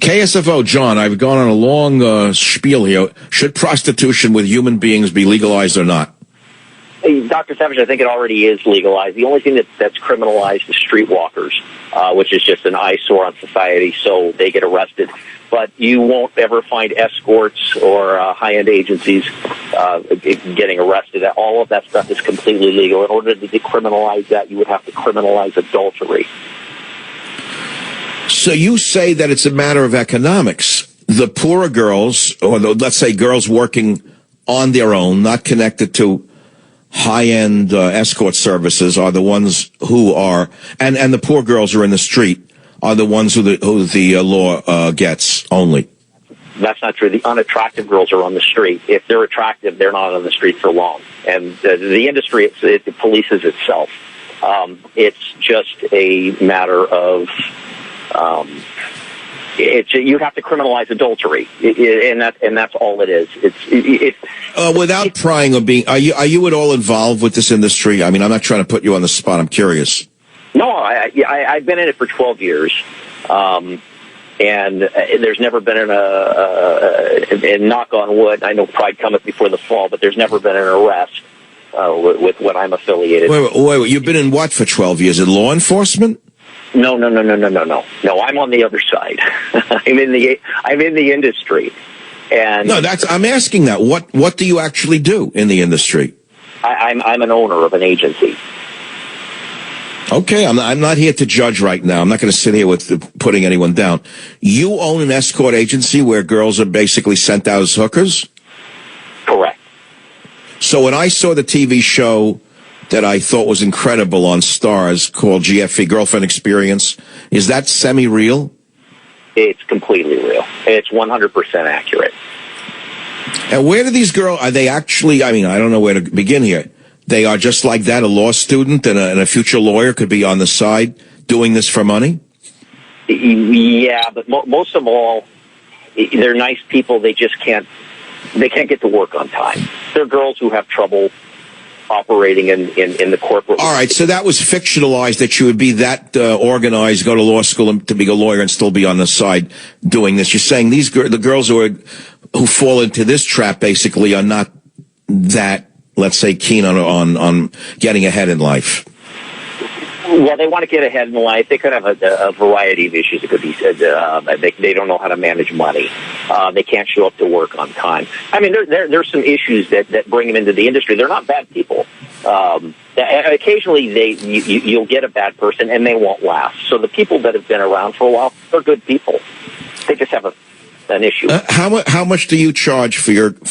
KSFO, John, I've gone on a long spiel here. Should prostitution with human beings be legalized or not? Hey, Dr. Savage, I think it already is legalized. The only thing that's criminalized is streetwalkers, which is just an eyesore on society, so they get arrested. But you won't ever find escorts or high-end agencies getting arrested. All of that stuff is completely legal. In order to decriminalize that, you would have to criminalize adultery. So you say that it's a matter of economics. The poorer girls, or let's say girls working on their own, not connected to high-end escort services, are the ones who are, and the poor girls who are in the street are the ones who the law gets only. That's not true. The unattractive girls are on the street. If they're attractive, they're not on the street for long. And the industry, it polices itself. It's just a matter of... you have to criminalize adultery, and that's all it is. Without prying or being, are you at all involved with this industry? I mean, I'm not trying to put you on the spot. I'm curious. No, I've been in it for 12 years, and there's never been and knock on wood, I know pride cometh before the fall, but there's never been an arrest with what I'm affiliated with. Wait, you've been in what for 12 years? In law enforcement? No. No, I'm on the other side. I'm in the industry, and no, I'm asking that. What do you actually do in the industry? I'm an owner of an agency. Okay, I'm not here to judge right now. I'm not going to sit here with putting anyone down. You own an escort agency where girls are basically sent out as hookers? Correct. So when I saw the TV show that I thought was incredible on Stars called GFE, Girlfriend Experience, is that semi-real? It's completely real. It's 100% accurate. And where do these girls, are they actually, I mean, I don't know where to begin here. They are just like that, a law student and a future lawyer could be on the side doing this for money? Yeah, but most of all, they're nice people. They just can't get to work on time. They're girls who have trouble operating in the corporate. All right, so that was fictionalized that you would be that organized, go to law school to be a lawyer and still be on the side doing this. You're saying the girls who fall into this trap basically are not that, let's say, keen on getting ahead in life. Well, they want to get ahead in life. They could have a variety of issues. It could be they don't know how to manage money. They can't show up to work on time. I mean, there's some issues that bring them into the industry. They're not bad people. Occasionally, you'll get a bad person, and they won't last. So the people that have been around for a while, they're good people. They just have an issue. How much do you charge for your girls?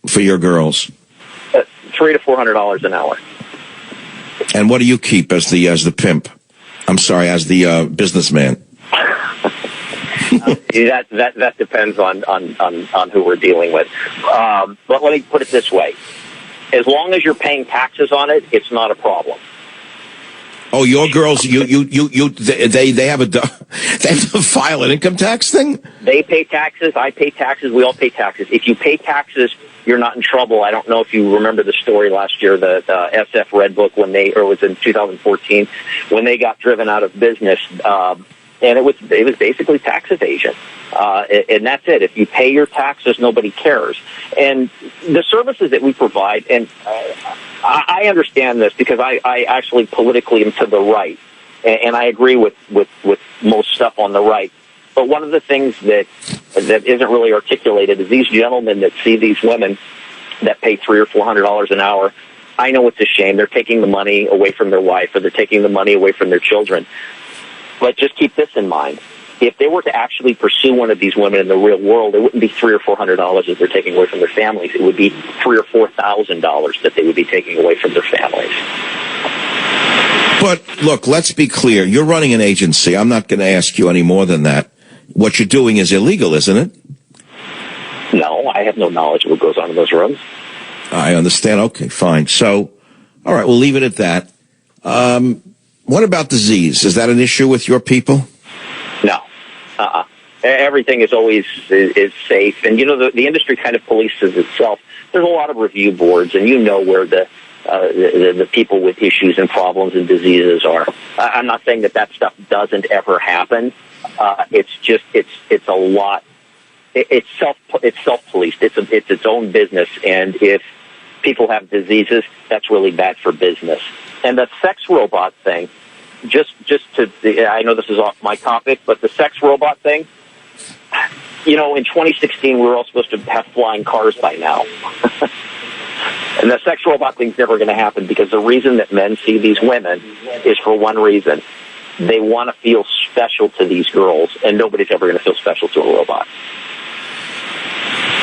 $300 to $400 an hour. And what do you keep as the pimp? I'm sorry, as the businessman. That depends on who we're dealing with. But let me put it this way: as long as you're paying taxes on it, it's not a problem. Oh, your girls, they have to file an income tax thing? They pay taxes. I pay taxes. We all pay taxes. If you pay taxes, you're not in trouble. I don't know if you remember the story last year, the SF Red Book, or it was in 2014, when they got driven out of business. And it was basically tax evasion. And that's it. If you pay your taxes, nobody cares. And the services that we provide, and I understand this because I actually politically am to the right, and I agree with most stuff on the right. But one of the things that isn't really articulated is these gentlemen that see these women that pay $300 or $400 an hour. I know it's a shame. They're taking the money away from their wife, or they're taking the money away from their children. But just keep this in mind. If they were to actually pursue one of these women in the real world, it wouldn't be $300 or $400 that they're taking away from their families. It would be $3,000 or $4,000 that they would be taking away from their families. But look, let's be clear. You're running an agency. I'm not going to ask you any more than that. What you're doing is illegal, isn't it? No, I have no knowledge of what goes on in those rooms. I understand. Okay, fine. So, all right, we'll leave it at that. What about disease? Is that an issue with your people? No. Everything is always is safe. And, the industry kind of polices itself. There's a lot of review boards, and where the people with issues and problems and diseases are. I'm not saying that stuff doesn't ever happen, It's a lot. It's self-policed. It's its own business. And if people have diseases, that's really bad for business. And the sex robot thing, I know this is off my topic, but the sex robot thing, in 2016, we were all supposed to have flying cars by now. And the sex robot thing's never going to happen, because the reason that men see these women is for one reason. They want to feel special to these girls, and nobody's ever going to feel special to a robot.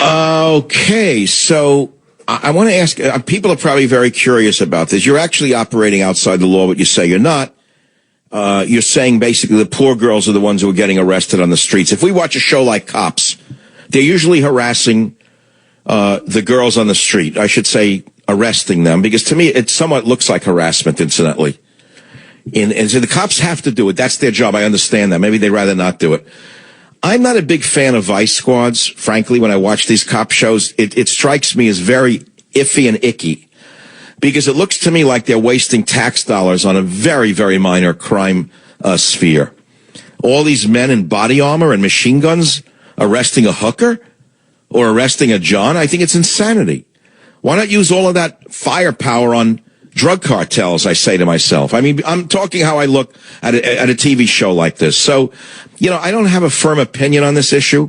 Okay, so I want to ask, people are probably very curious about this. You're actually operating outside the law, but you say you're not. You're saying basically the poor girls are the ones who are getting arrested on the streets. If we watch a show like Cops, they're usually harassing the girls on the street. I should say arresting them, because to me it somewhat looks like harassment, incidentally. And so the cops have to do it. That's their job. I understand that. Maybe they'd rather not do it. I'm not a big fan of vice squads, frankly. When I watch these cop shows, it strikes me as very iffy and icky, because it looks to me like they're wasting tax dollars on a very, very minor crime sphere. All these men in body armor and machine guns arresting a hooker or arresting a John, I think it's insanity. Why not use all of that firepower on drug cartels, I say to myself. I mean, I'm talking how I look at a TV show like this. So, I don't have a firm opinion on this issue.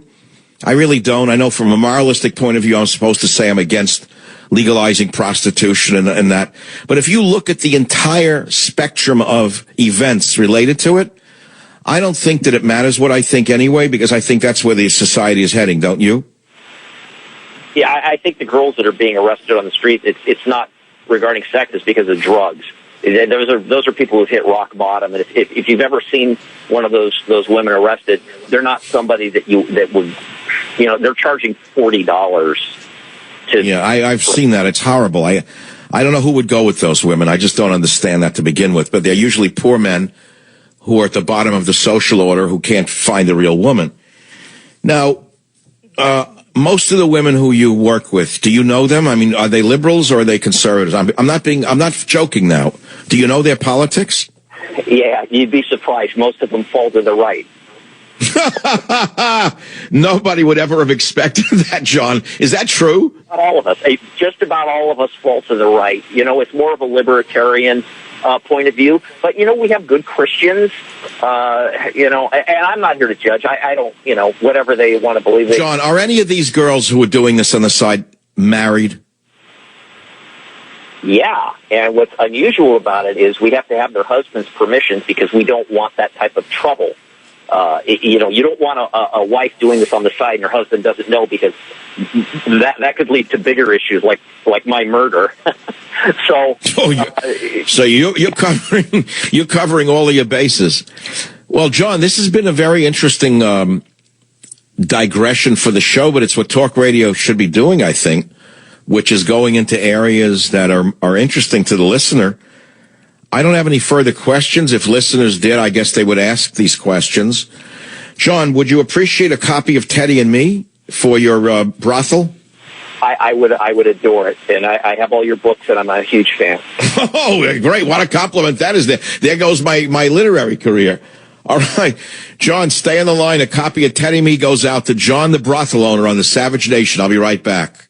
I really don't. I know from a moralistic point of view, I'm supposed to say I'm against legalizing prostitution and that. But if you look at the entire spectrum of events related to it, I don't think that it matters what I think anyway, because I think that's where the society is heading, don't you? Yeah, I think the girls that are being arrested on the street, it's not regarding sex, is because of drugs. Those are people who've hit rock bottom. And if you've ever seen one of those women arrested, they're not somebody that would, they're charging $40 to. Yeah, I've seen that. It's horrible. I don't know who would go with those women. I just don't understand that to begin with. But they're usually poor men who are at the bottom of the social order who can't find a real woman. Now, most of the women who you work with, do you know them? I mean, are they liberals or are they conservatives? I'm not joking now. Do you know their politics? Yeah, you'd be surprised. Most of them fall to the right. Nobody would ever have expected that, John. Is that true? Not all of us. Just about all of us fall to the right. It's more of a libertarian point of view. But, we have good Christians, and I'm not here to judge. I don't, whatever they want to believe. John, are any of these girls who are doing this on the side married? Yeah, and what's unusual about it is we have to have their husband's permission, because we don't want that type of trouble. You don't want a wife doing this on the side and her husband doesn't know, because that could lead to bigger issues like my murder. So you're covering all of your bases. Well, John, this has been a very interesting digression for the show, but it's what talk radio should be doing, I think, which is going into areas that are interesting to the listener. I don't have any further questions. If listeners did, I guess they would ask these questions. John, would you appreciate a copy of Teddy and Me for your brothel? I would adore it, and I have all your books, and I'm a huge fan. Oh, great. What a compliment that is. There goes my literary career. All right. John, stay on the line. A copy of Teddy and Me goes out to John, the brothel owner on the Savage Nation. I'll be right back.